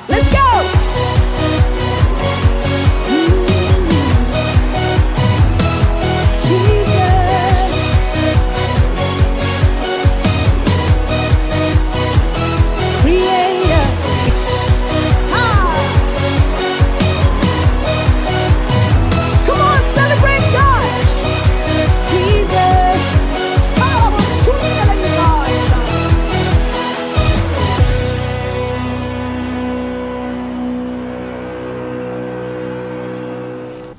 Let's go!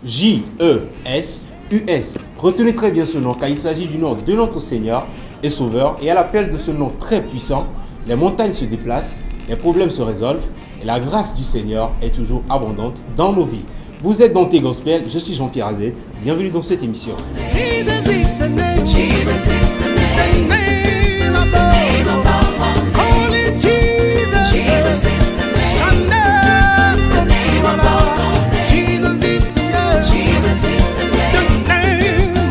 J-E-S-U-S. Retenez très bien ce nom car il s'agit du nom de notre Seigneur et Sauveur, et à l'appel de ce nom très puissant, les montagnes se déplacent, les problèmes se résolvent et la grâce du Seigneur est toujours abondante dans nos vies. Vous êtes dans T-Gospel, je suis Jean-Pierre Azet, bienvenue dans cette émission. Jesus is the name. Jesus is the name. The name above all names. Holy Jesus. Jesus is the name. The name above all names. Jesus is the name. Jesus is the name. The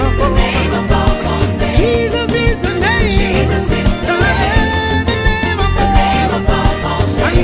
name above all names. Jesus is the name. Jesus is the name. The name above all names.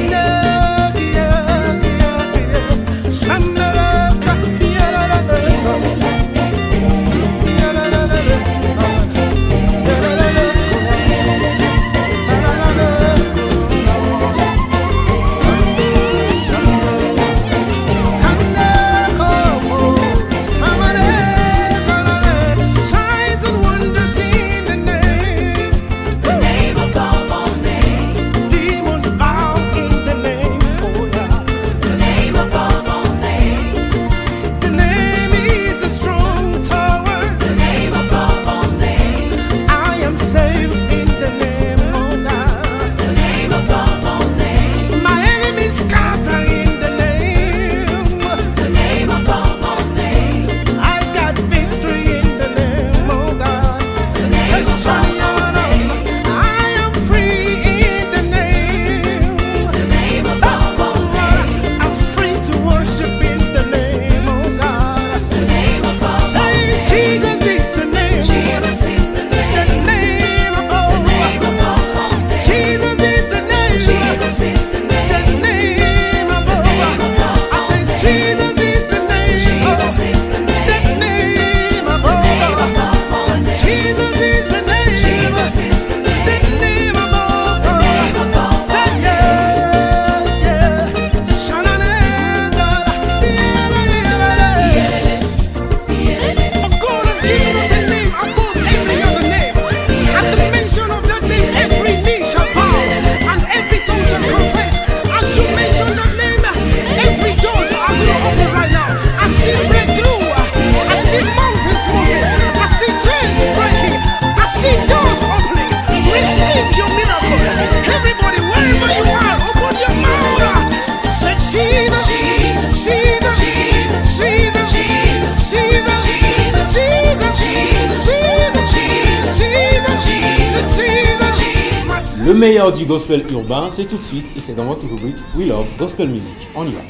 Le meilleur du gospel urbain, c'est tout de suite et c'est dans votre rubrique We Love Gospel Music. On y va.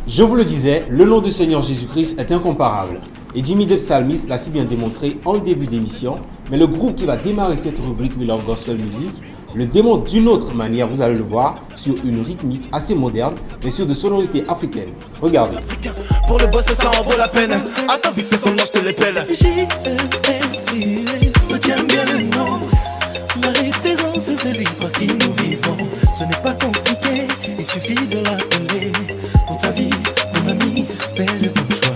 Je vous le disais, le nom du Seigneur Jésus-Christ est incomparable. Et Jimmy the Psalmist l'a si bien démontré en début d'émission, mais le groupe qui va démarrer cette rubrique We Love Gospel Music le démontre d'une autre manière, vous allez le voir, sur une rythmique assez moderne, mais sur de sonorités africaines. Regardez. Pour le boss, ça en vaut la peine. Attends, vite fait son nom, je te l'épelle. J-E-S-U-S, retiens bien le nom. La référence, c'est celui par qui nous vivons. Ce n'est pas compliqué, il suffit de l'appeler. Pour ta vie, mon ami, fais le bon choix.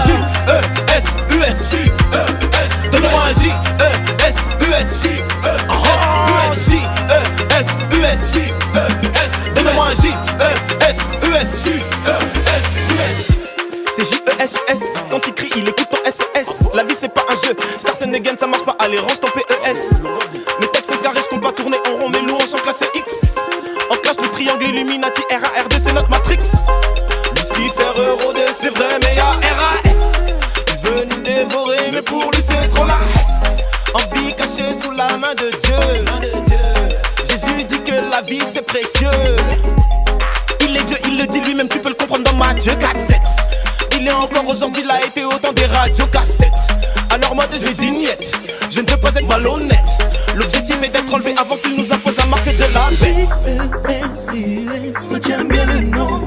J-E-S-U-S, J-E-S, donne-moi un J-E-S-U-S, J-E-S, J-E-S-U-S, J-E-S, donne-moi un J-E-S-U-S, J-E-S-U-S. C'est J-E-S-U-S, quand il crie, il écoute ton S-O-S. La vie c'est pas un jeu, Star Sénégal ça marche pas, allez range ton P-E-S. Mes textes sont carrés, je compte pas tourner en rond, mes louanges en classe X. En clash le triangle Illuminati, R-A-R-D c'est notre Matrix. Lucifer, Euro 2, c'est vrai mais y'a R-A-S. Il veut nous dévorer mais pour lui c'est trop la S. Envie cachée sous la main de Dieu. Jésus dit que la vie c'est précieux. Il est Dieu, il le dit lui-même, tu peux le comprendre dans Matthieu 4-7. Il est encore aujourd'hui, il a été autant des radios cassettes. Alors moi j'ai dit niet, je ne veux pas vous êtes malhonnêtes. L'objectif est d'être enlevé avant qu'il nous impose la marque de la bête. J-E-S-U-S, retiens bien le nom.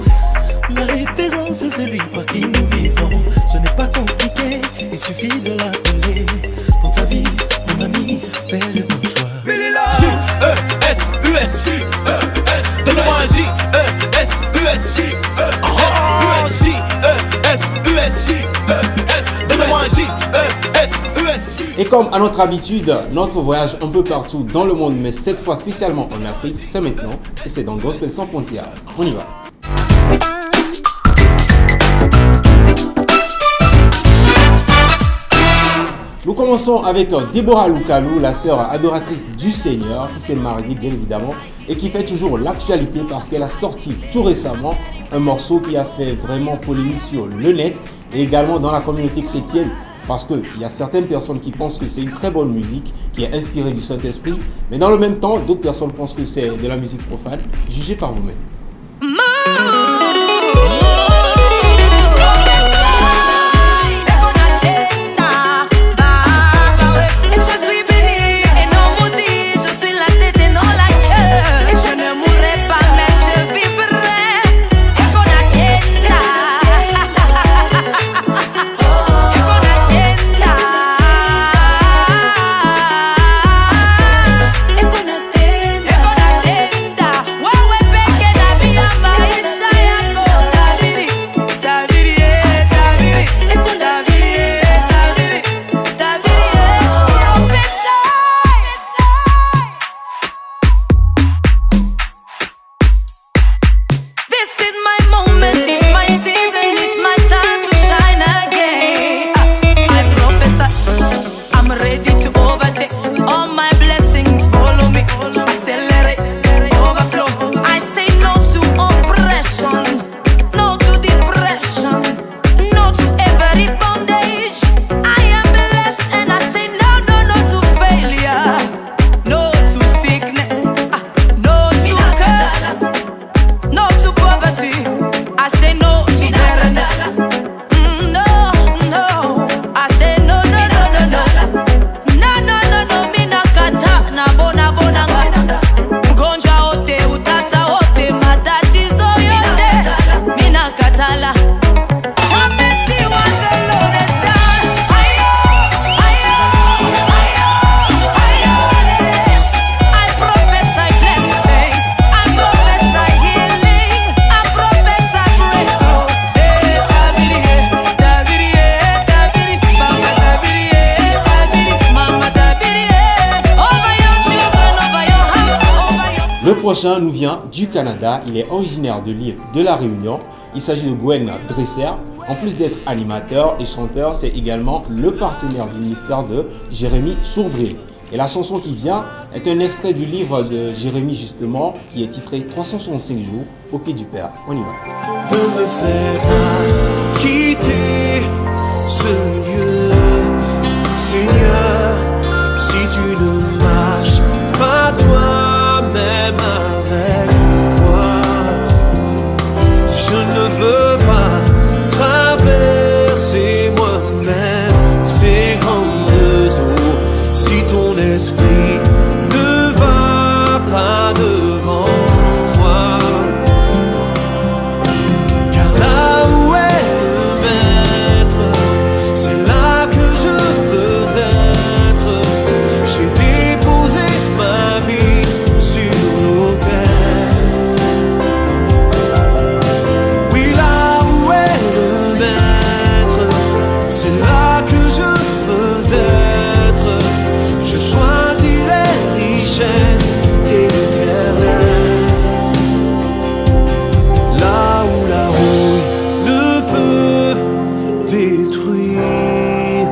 La référence c'est celui par qui nous vivons. Ce n'est pas compliqué, il suffit de l'appeler. Pour ta vie, mon ami, fais le bon choix. J-E-S-U-S, J-E-S, donne-moi un J-E-S-U-S, J-E-S, J-E-S-U-S, J-E-S, donne-moi un J-E-S-U-S. Et comme à notre habitude, notre voyage un peu partout dans le monde, mais cette fois spécialement en Afrique, c'est maintenant et c'est dans Gospel sans frontières. On y va. Nous commençons avec Deborah Lukalu, la sœur adoratrice du Seigneur, qui s'est mariée bien évidemment et qui fait toujours l'actualité parce qu'elle a sorti tout récemment un morceau qui a fait vraiment polémique sur le net et également dans la communauté chrétienne parce qu'il y a certaines personnes qui pensent que c'est une très bonne musique qui est inspirée du Saint-Esprit, mais dans le même temps, d'autres personnes pensent que c'est de la musique profane. Jugez par vous-même. Le prochain nous vient du Canada, il est originaire de l'île de la Réunion. Il s'agit de Gwen Dresser. En plus d'être animateur et chanteur, c'est également le partenaire du ministère de Jérémy Sourdré. Et la chanson qui vient est un extrait du livre de Jérémy justement, qui est titré 365 jours au pied du Père. On y va. Ne me fais pas quitter ce lieu, Seigneur, si tu ne marches pas toi-même avec moi. Je ne veux pas traverser moi-même ces grandes eaux si ton esprit ne va pas devant moi. Car là où est le maître, c'est là que je veux être. J'ai déposé ma vie sur l'autel. Oui, là où est le maître, c'est là que je veux être. Je choisis les richesses et l'éternel. Là où la rouille ne peut détruire,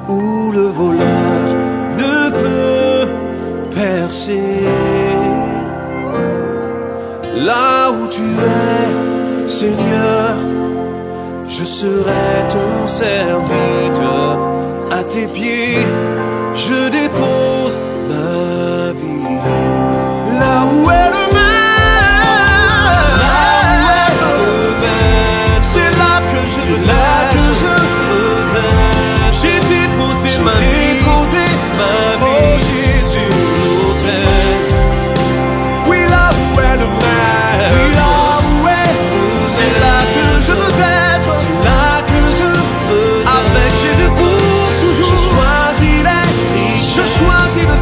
où le voleur ne peut percer. Là où tu es, Seigneur, je serai ton serviteur. À tes pieds, je dépose ma vie. Là où est le maître, c'est là que je veux être. J'ai déposé ma vie.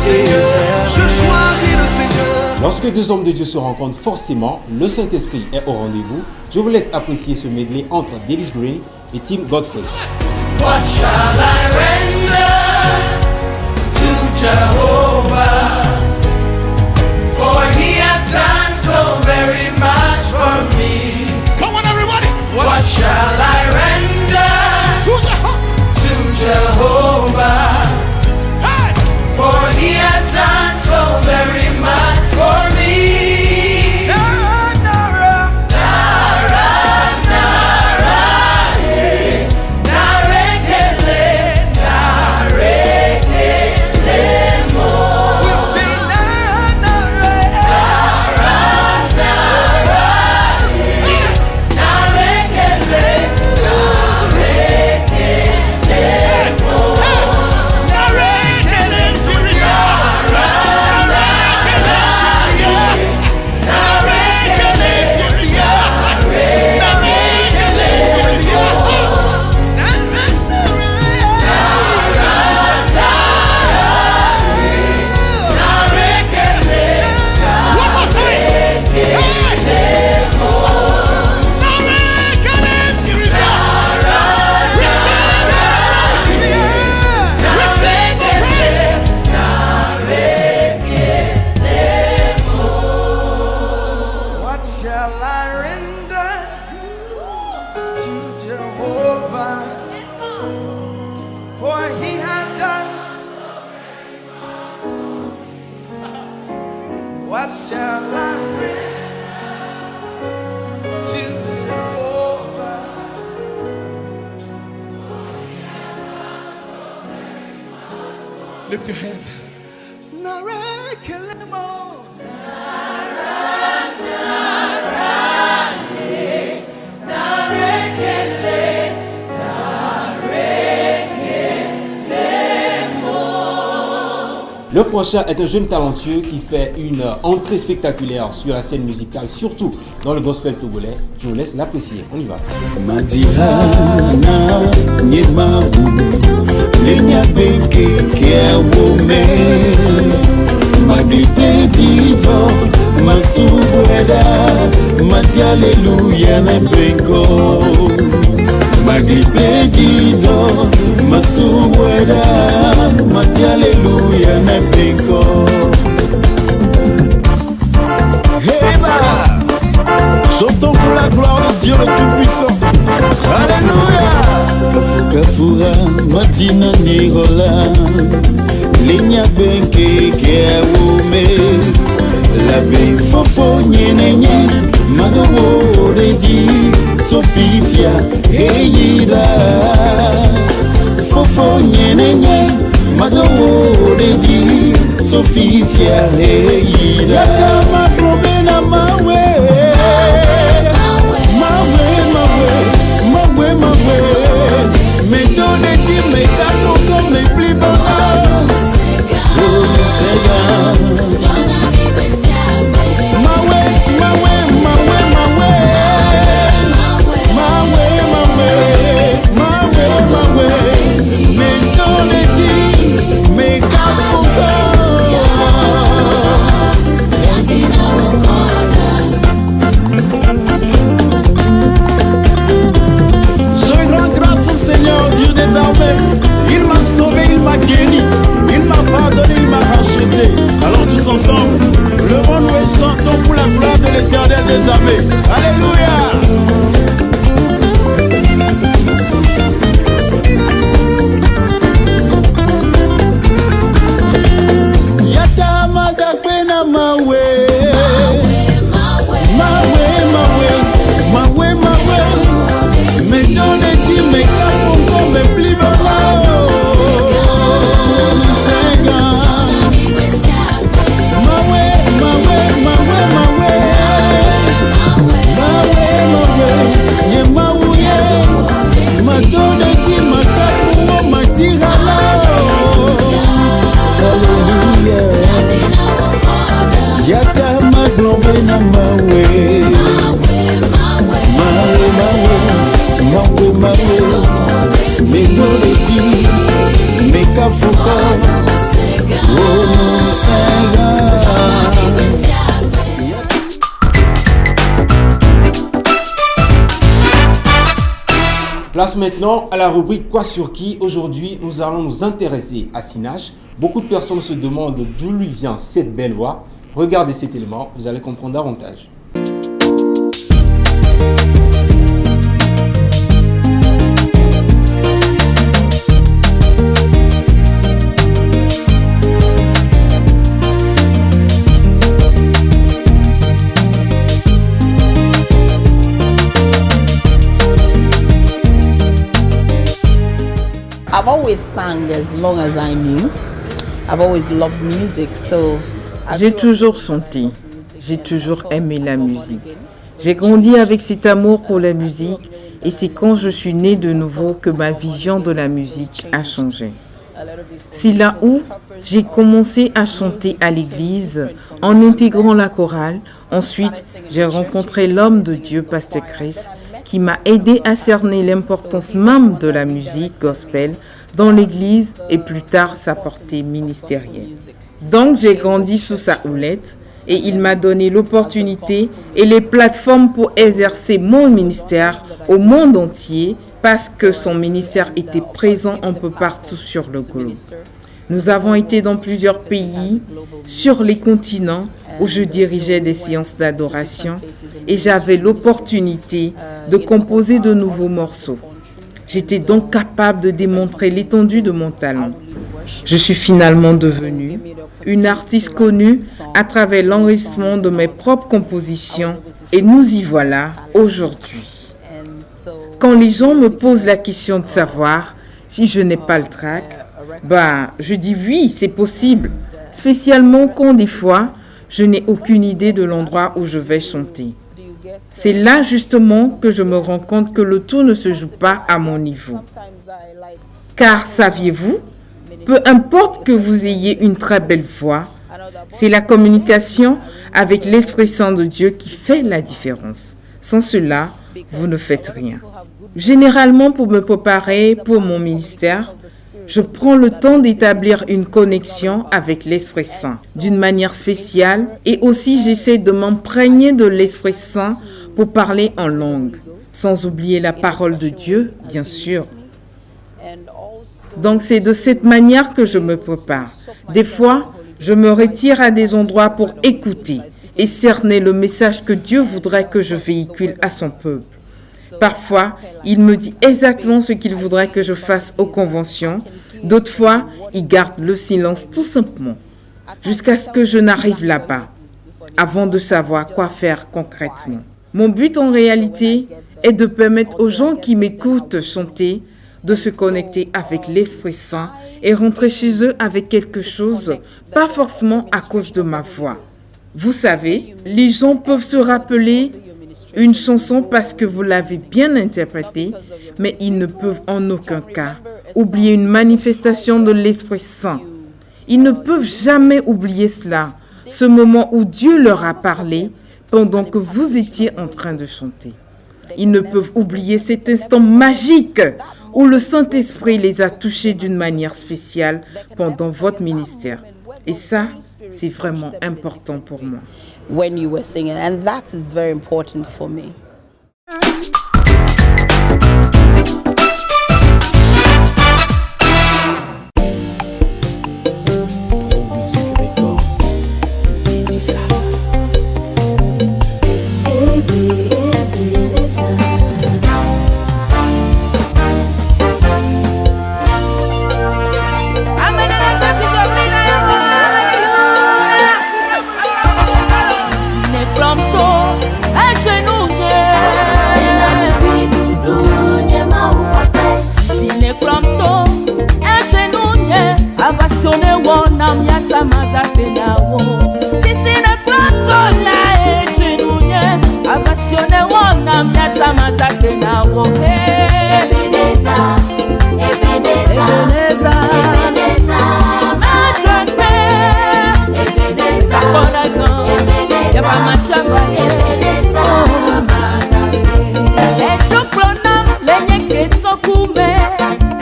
Seigneur. Je choisis le Seigneur. Lorsque deux hommes de Dieu se rencontrent, forcément, le Saint-Esprit est au rendez-vous. Je vous laisse apprécier ce medley entre Davis Green et Tim Godfrey. What shall I render to Jehovah? For he has done so very much for me. Come on, everybody. What shall I render to Jehovah? Hey. For he has done so very much for me. Nara, Nara. Nara, nara, eh. Narekele, narekele mo. We feel Nara, Nara. Nara, nara, eh. Narekele, narekele mo. Narekele Julia. Narekele Julia. Narekele Julia. Narekele Julia. One more time. Hey. Narekele Julia. What shall I render to Jehovah? For he has done. What shall I render to Jehovah? Lift your hands. Narekele mo. Le prochain est un jeune talentueux qui fait une entrée spectaculaire sur la scène musicale, surtout dans le gospel togolais. Je vous laisse l'apprécier. On y va. Madihana nyemabu lenya beke kewome madipetito masubweda mati aleluya na benko madipetito masubweda mati aleluya na benko. Heba. Chantons pour la gloire de Dieu le Tout-Puissant. Alléluia. Kafura matina nirola linya benke kewome la be fofo nyenenye madowo deji sofifia heyida fofo nyenenye madowo deji sofifia heyida kama trobena mawe Mais dans les dix, mes gars sont comme les plus bonheurs. Oh Seigneur, Mawe, mawe, mawe, mawe. Mawe, mawe, mawe, mawe. Mais dans les dix, mes gars sont comme. Je rends grâce au Seigneur, Dieu des armées. Il m'a sauvé, il m'a guéri, il m'a pardonné, il m'a racheté. Alors tous ensemble, levons-nous et chantons pour la gloire de l'Éternel des armées. Alléluia. yata madakpena mawe mawe mawe mawe mawe mais dans les dix mes gars font comme les plus bonheurs. Seigneur, mawe mawe mawe mawe mawe mawe ye mawuye madone ti makafuo matirala. Hallelujah. Yata maglombe na mawe mawe mawe mawe mawe metoleti mekafuka Oh Seigneur. Place maintenant à la rubrique Quoi sur qui. Aujourd'hui, nous allons nous intéresser à Sinach. Beaucoup de personnes se demandent d'où lui vient cette belle voix. Regardez cet élément, vous allez comprendre davantage. I've always sang as long as I knew. I've always loved music, so J'ai toujours chanté, j'ai toujours aimé la musique. J'ai grandi avec cet amour pour la musique et c'est quand je suis née de nouveau que ma vision de la musique a changé. C'est là où j'ai commencé à chanter à l'église en intégrant la chorale. Ensuite, j'ai rencontré l'homme de Dieu, Pasteur Chris, qui m'a aidé à cerner l'importance même de la musique gospel dans l'église et plus tard sa portée ministérielle. Donc j'ai grandi sous sa houlette et il m'a donné l'opportunité et les plateformes pour exercer mon ministère au monde entier parce que son ministère était présent un peu partout sur le globe. Nous avons été dans plusieurs pays, sur les continents où je dirigeais des séances d'adoration et j'avais l'opportunité de composer de nouveaux morceaux. J'étais donc capable de démontrer l'étendue de mon talent. Je suis finalement devenue une artiste connue à travers l'enregistrement de mes propres compositions et nous y voilà aujourd'hui. Quand les gens me posent la question de savoir si je n'ai pas le trac, je dis oui, c'est possible, spécialement quand des fois, je n'ai aucune idée de l'endroit où je vais chanter. C'est là justement que je me rends compte que le tout ne se joue pas à mon niveau. Car saviez-vous, peu importe que vous ayez une très belle voix, c'est la communication avec l'Esprit Saint de Dieu qui fait la différence. Sans cela, vous ne faites rien. Généralement, pour me préparer pour mon ministère, je prends le temps d'établir une connexion avec l'Esprit Saint d'une manière spéciale et aussi j'essaie de m'imprégner de l'Esprit Saint pour parler en langue, sans oublier la parole de Dieu, bien sûr. Donc c'est de cette manière que je me prépare. Des fois, je me retire à des endroits pour écouter et cerner le message que Dieu voudrait que je véhicule à son peuple. Parfois, il me dit exactement ce qu'il voudrait que je fasse aux conventions. D'autres fois, il garde le silence tout simplement, jusqu'à ce que je n'arrive là-bas, avant de savoir quoi faire concrètement. Mon but en réalité est de permettre aux gens qui m'écoutent chanter de se connecter avec l'Esprit Saint et rentrer chez eux avec quelque chose, pas forcément à cause de ma voix. Vous savez, les gens peuvent se rappeler une chanson parce que vous l'avez bien interprétée, mais ils ne peuvent en aucun cas oublier une manifestation de l'Esprit Saint. Ils ne peuvent jamais oublier cela, ce moment où Dieu leur a parlé pendant que vous étiez en train de chanter. Ils ne peuvent oublier cet instant magique où le Saint-Esprit les a touchés d'une manière spéciale pendant votre ministère. Et ça, c'est vraiment important pour moi. when you were singing, and that is very important for me.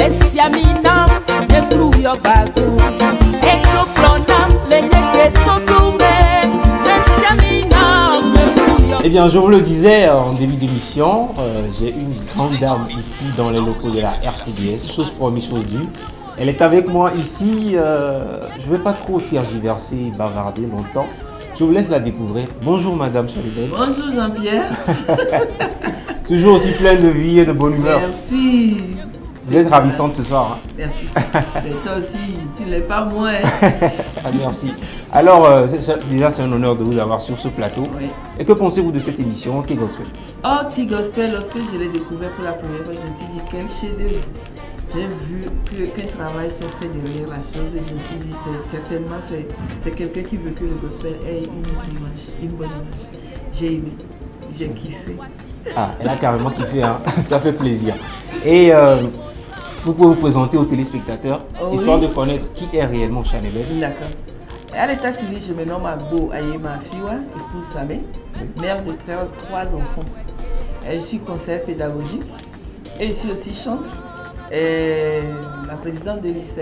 Esiaminam, de fluyo bagu, bien, je vous le disais en début d'émission, j'ai une grande dame ici dans les locaux de la RTDS, chose promise, chose due. Elle est avec moi ici, je ne vais pas trop tergiverser, bavarder longtemps. Je vous laisse la découvrir. Bonjour Madame Chalibel. Bonjour Jean-Pierre. Toujours aussi plein de vie et de bonne humeur. Merci. Vous êtes ravissante ce soir. Hein? Merci. Mais toi aussi, tu ne l'es pas moins. Ah, merci. Alors, déjà, c'est un honneur de vous avoir sur ce plateau. Oui. Et que pensez-vous de cette émission T-Gospel? Oh, T-Gospel, lorsque je l'ai découvert pour la première fois, je me suis dit, quel chef-d'œuvre. J'ai vu qu'un travail s'est fait derrière la chose et je me suis dit, certainement, c'est quelqu'un qui veut que le gospel ait une bonne image. J'ai aimé, j'ai kiffé. Ah, elle a carrément kiffé, hein. Ça fait plaisir. Et vous pouvez vous présenter aux téléspectateurs, histoire de connaître qui est réellement Chanebel. D'accord. À l'état civil, je me nomme Agbo Ayema Fiwa, épouse Samé, mère de 3 enfants. Je suis conseillère pédagogique et je suis aussi chanteuse. Et la présidente de l'U7.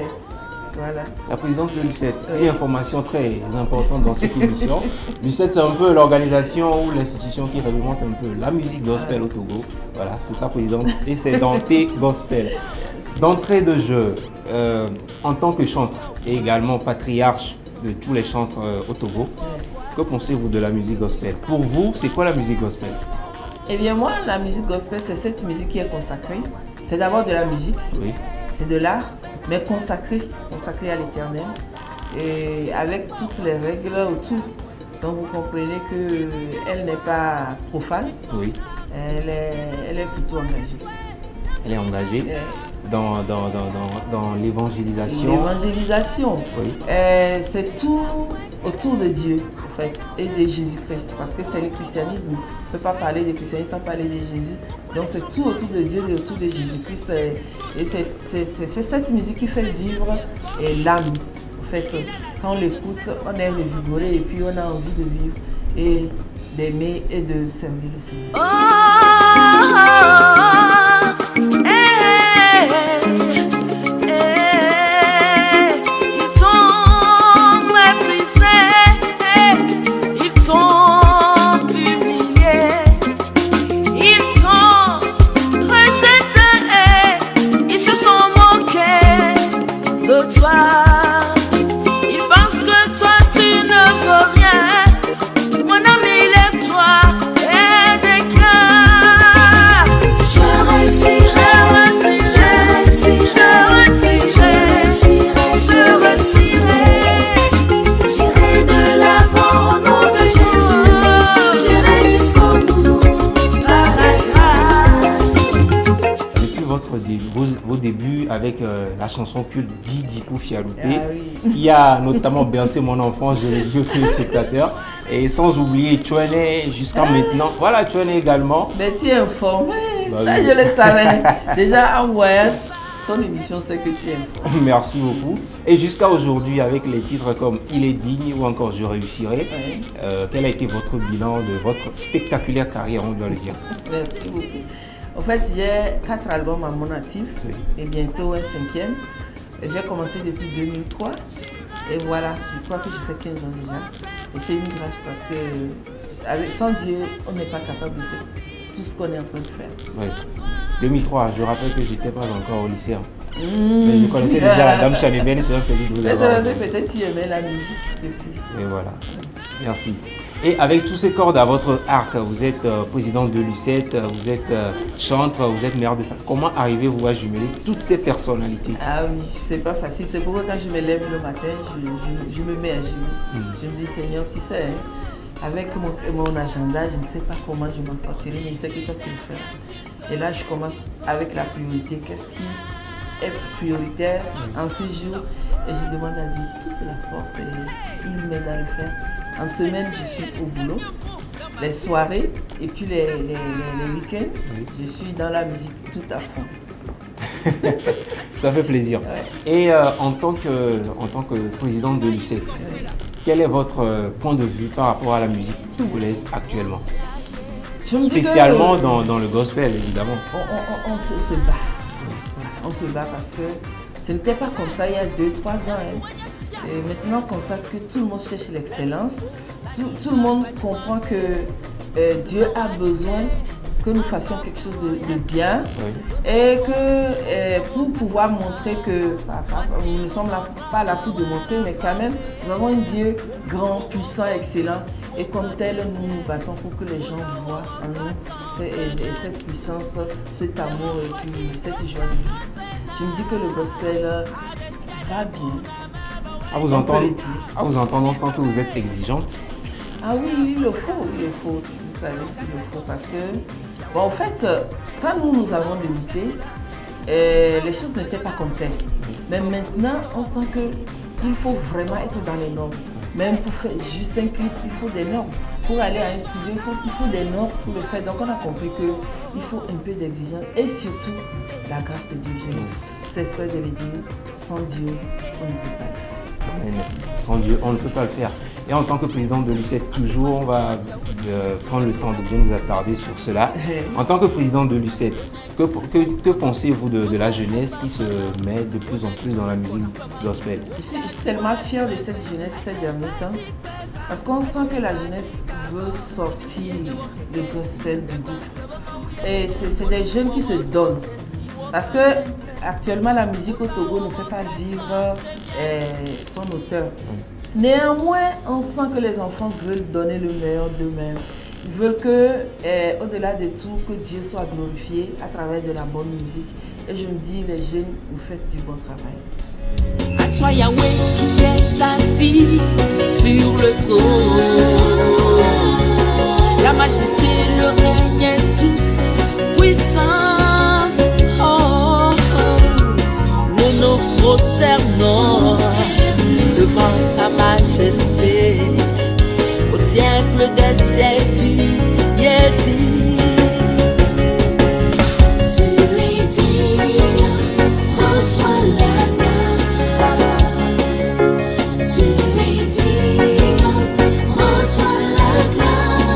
Voilà. La présidente de l'U7. Une information très importante dans cette émission. L'U7, c'est un peu l'organisation ou l'institution qui réglemente un peu la musique gospel au Togo. Voilà, c'est sa présidente et c'est dans T-Gospel. D'entrée de jeu, en tant que chanteur et également patriarche de tous les chantres au Togo, que pensez-vous de la musique gospel? Pour vous, c'est quoi la musique gospel? Eh bien moi, la musique gospel, c'est cette musique qui est consacrée. C'est d'abord de la musique, c'est de l'art, mais consacré à l'Éternel, et avec toutes les règles autour. Donc vous comprenez qu'elle n'est pas profane, elle est plutôt engagée. Elle est engagée dans l'évangélisation. L'évangélisation, c'est tout autour de Dieu en fait, et de Jésus-Christ, parce que c'est le christianisme. On ne peut pas parler de christianisme sans parler de Jésus. Donc c'est tout autour de Dieu et autour de Jésus-Christ. Et c'est cette musique qui fait vivre l'âme. En fait, quand on l'écoute, on est revigoré et puis on a envie de vivre et d'aimer et de servir le Seigneur. Vos débuts avec la chanson culte Didi Koufialoupé, qui a notamment bercé mon enfance, je le dis aux téléspectateurs, et sans oublier Chouene jusqu'à maintenant. Voilà, Chouene également. Mais tu es informé, ça je le savais. Déjà en voyage, ton émission c'est que tu es informé. Merci beaucoup. Et jusqu'à aujourd'hui, avec les titres comme Il est digne ou encore Je réussirai, quel a été votre bilan de votre spectaculaire carrière, on doit le dire? Merci beaucoup. En fait, j'ai 4 albums à mon actif et bientôt un 5e. J'ai commencé depuis 2003 et voilà, je crois que je fais 15 ans déjà. Et c'est une grâce parce que sans Dieu, on n'est pas capable de faire tout ce qu'on est en train de faire. Oui. 2003, je rappelle que je n'étais pas encore au lycée. Mais je connaissais déjà la Dame Chanebel et c'est un plaisir de vous avoir. Peut-être tu aimais la musique depuis. Et voilà, merci. Et avec tous ces cordes à votre arc, vous êtes présidente de l'U7, vous êtes chantre, vous êtes mère de famille. Comment arrivez-vous à jumeler toutes ces personnalités? Ah oui, c'est pas facile. C'est pourquoi quand je me lève le matin, je me mets à genoux. Je me dis, Seigneur, tu sais, avec mon agenda, je ne sais pas comment je m'en sortirai, mais je sais que toi tu le fais. Et là, je commence avec la priorité. Qu'est-ce qui est prioritaire en ce jour? Et je demande à Dieu toute la force et il m'aide à le faire. En semaine, je suis au boulot, les soirées et puis les week-ends, je suis dans la musique tout à fond. Ça fait plaisir. Et en tant que présidente de l'U7, quel est votre point de vue par rapport à la musique togolaise actuellement? Spécialement dans le gospel, évidemment. On se bat. On se bat parce que ce n'était pas comme ça il y a 2-3 ans. Et maintenant qu'on sait que tout le monde cherche l'excellence, tout le monde comprend que Dieu a besoin que nous fassions quelque chose de bien et que pour pouvoir montrer que nous ne sommes pas là pour démontrer, mais quand même nous avons un Dieu grand, puissant, excellent et comme tel nous nous battons pour que les gens voient en nous cette puissance, cet amour et puis cette joie de vivre. Je me dis que le gospel va bien. À vous entendre, on sent que vous êtes exigeante. Ah oui, il le faut, vous savez, il le faut parce que, bon, en fait, quand nous avons débuté, les choses n'étaient pas complètes. Mais maintenant, on sent qu'il faut vraiment être dans les normes. Même pour faire juste un clip, il faut des normes. Pour aller à un studio, il faut des normes pour le faire. Donc on a compris qu'il faut un peu d'exigence et surtout la grâce de Dieu. Je ne cesserai de le dire, sans Dieu, on ne peut pas le faire. Amen. Sans Dieu, on ne peut pas le faire. Et en tant que président de l'UCED, toujours, on va prendre le temps de bien nous attarder sur cela. En tant que président de l'UCED, que pensez-vous de la jeunesse qui se met de plus en plus dans la musique gospel? Je suis tellement fière de cette jeunesse ces derniers temps, parce qu'on sent que la jeunesse veut sortir le gospel du gouffre. Et c'est des jeunes qui se donnent. Parce que actuellement, la musique au Togo ne fait pas vivre son auteur. Néanmoins, on sent que les enfants veulent donner le meilleur d'eux-mêmes. Ils veulent que, au-delà de tout, que Dieu soit glorifié à travers de la bonne musique. Et je me dis, les jeunes, vous faites du bon travail. À toi Yahweh qui est assis sur le trône, la majesté, le règne et toute puissance. Oh, oh. Nous nous prosternons devant ta majesté, au siècle des siècles tu y es dit. Tu lui dis, reçois la gloire. Tu lui dis, reçois la gloire.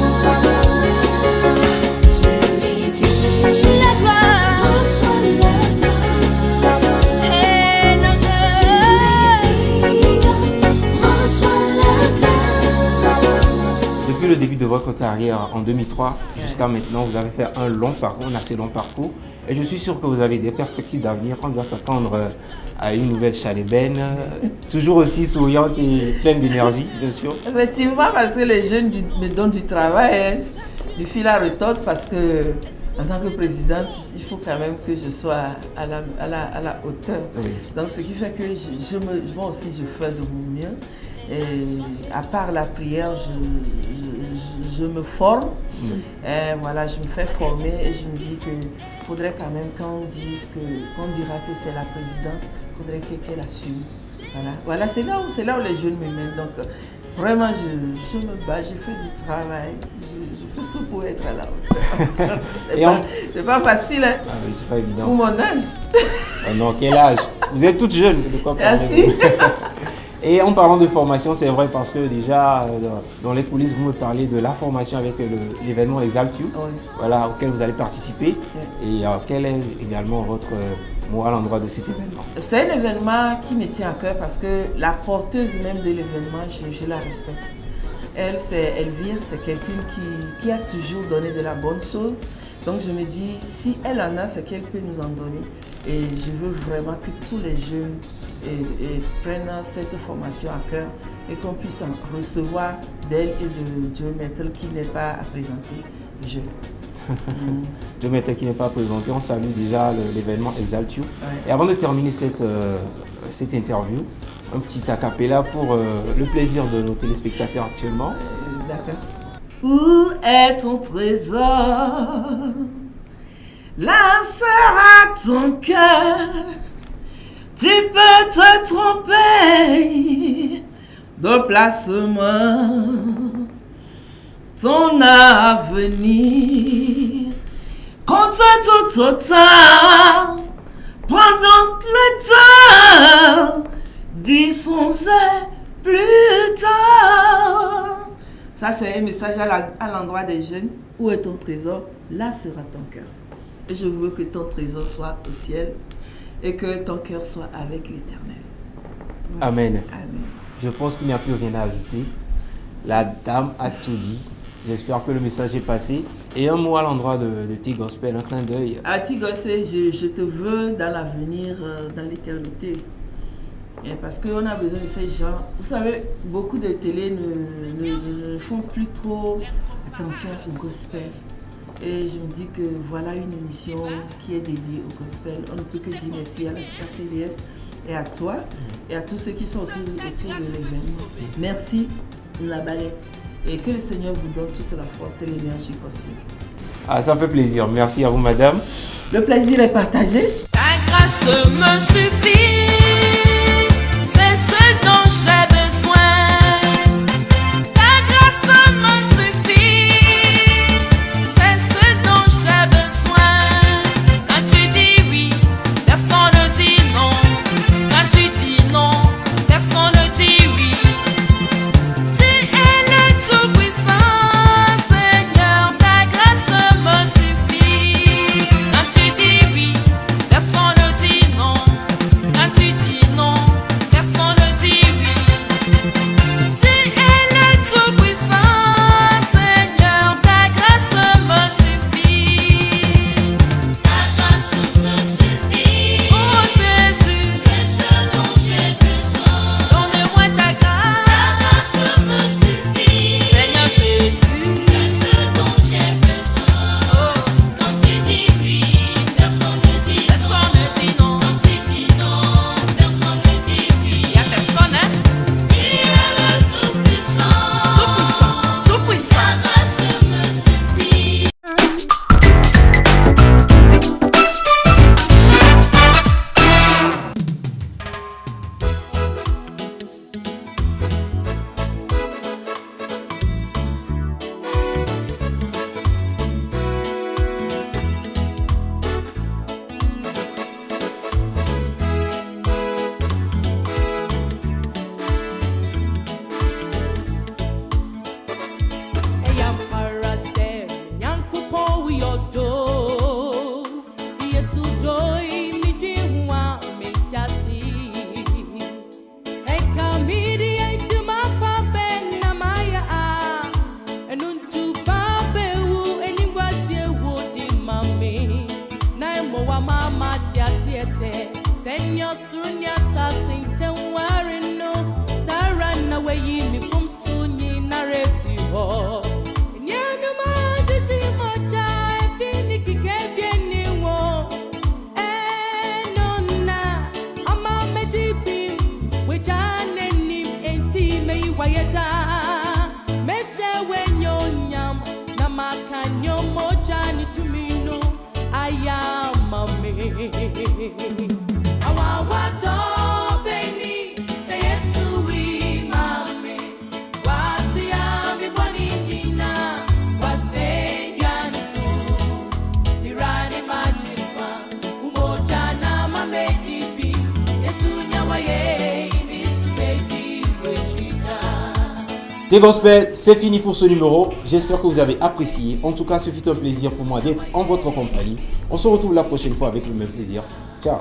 Tu lui dis, la gloire, reçois la gloire. Et la Depuis le début de votre carrière en 2003 jusqu'à maintenant, vous avez fait un assez long parcours. Et je suis sûr que vous avez des perspectives d'avenir. On doit s'attendre à une nouvelle Chalébène, toujours aussi souriante et pleine d'énergie, bien sûr. Effectivement, parce que les jeunes me donnent du travail, du fil à retordre, parce que en tant que présidente, il faut quand même que je sois à la hauteur. Oui. Donc, ce qui fait que moi aussi, je fais de mon mieux. Et à part la prière, je me forme. Et voilà, je me fais former et je me dis qu'il faudrait quand même qu'on dira que c'est la présidente, il faudrait qu'elle assume. Voilà, c'est là où les jeunes me mènent. Donc, vraiment, je me bats, je fais du travail, je fais tout pour être à la hauteur. C'est pas facile, hein? Ah oui, c'est pas évident. Pour mon âge. Oh non, quel âge? Vous êtes toute jeune, de quoi parler? Merci. Et en parlant de formation, c'est vrai parce que déjà, dans les coulisses, vous me parlez de la formation avec l'événement Exalt You, voilà, auquel vous allez participer. Et quel est également votre mot à l'endroit de cet événement? C'est un événement qui me tient à cœur parce que la porteuse même de l'événement, je la respecte. Elle, c'est Elvire, c'est quelqu'un qui a toujours donné de la bonne chose. Donc je me dis, si elle en a, c'est qu'elle peut nous en donner. Et je veux vraiment que tous les jeunes prennent cette formation à cœur et qu'on puisse en recevoir d'elle et de Dieu Maître qui n'est pas à présenter. Dieu Maître qui n'est pas présenté, on salue déjà l'événement Exalt You. Et avant de terminer cette interview, un petit acapella pour le plaisir de nos téléspectateurs actuellement. D'accord. Où est ton trésor? Là sera ton cœur. Tu peux te tromper de placement, ton avenir compte tout autant. Prends donc le temps, disons-le plus tard. Ça, c'est un message à l'endroit des jeunes. Où est ton trésor? Là sera ton cœur. Et je veux que ton trésor soit au ciel et que ton cœur soit avec l'Éternel. Amen. Amen. Je pense qu'il n'y a plus rien à ajouter. La dame a tout dit. J'espère que le message est passé. Et un mot à l'endroit de T-Gospel, un clin d'œil. À T-Gospel, je te veux dans l'avenir, dans l'éternité. Et parce qu'on a besoin de ces gens. Vous savez, beaucoup de télé ne font plus trop attention au gospel. Et je me dis que voilà une émission qui est dédiée au gospel. On ne peut que dire merci à la TDS et à toi et à tous ceux qui sont autour de l'événement. Merci la balette. Et que le Seigneur vous donne toute la force et l'énergie possible. Ah, ça fait plaisir. Merci à vous, madame. Le plaisir est partagé. Ta grâce me suffit, c'est ce dont j'ai besoin. Ta grâce me suffit, c'est ce dont j'ai besoin. Quand tu dis oui, personne ne dit non. Quand tu dis non, personne ne dit oui. Tu es le Tout-Puissant, Seigneur, ta grâce me suffit. Quand tu dis oui, personne ne dit non. Quand tu dis non, personne ne dit oui. Tu es le Tout-Puissant, Seigneur, ta grâce me suffit. Ta grâce me suffit. Oh Jésus, c'est ce dont j'ai besoin. Donne-moi ta grâce. Ta grâce me suffit. Seigneur Jésus, c'est ce dont j'ai besoin. Oh, quand tu dis oui, personne ne dit non. Personne ne dit non. Quand tu dis non, personne ne dit oui. Y a personne, hein? Tu es le Tout-Puissant. Tout-Puissant, Tout-Puissant. Ta grâce me suffit. Seigneur, sunya sa sinte warino sarana we yimi from sunyi na refi ho. Nyanu ma dishi mocha fini kikebye ni wo. Nonna ama medibi we jane ni enti me wayeta. Meshe we nyonyam na makanyo mocha ni tumino ayama me. T-Gospel, c'est fini pour ce numéro. J'espère que vous avez apprécié. En tout cas, ce fut un plaisir pour moi d'être en votre compagnie. On se retrouve la prochaine fois avec le même plaisir. Ciao.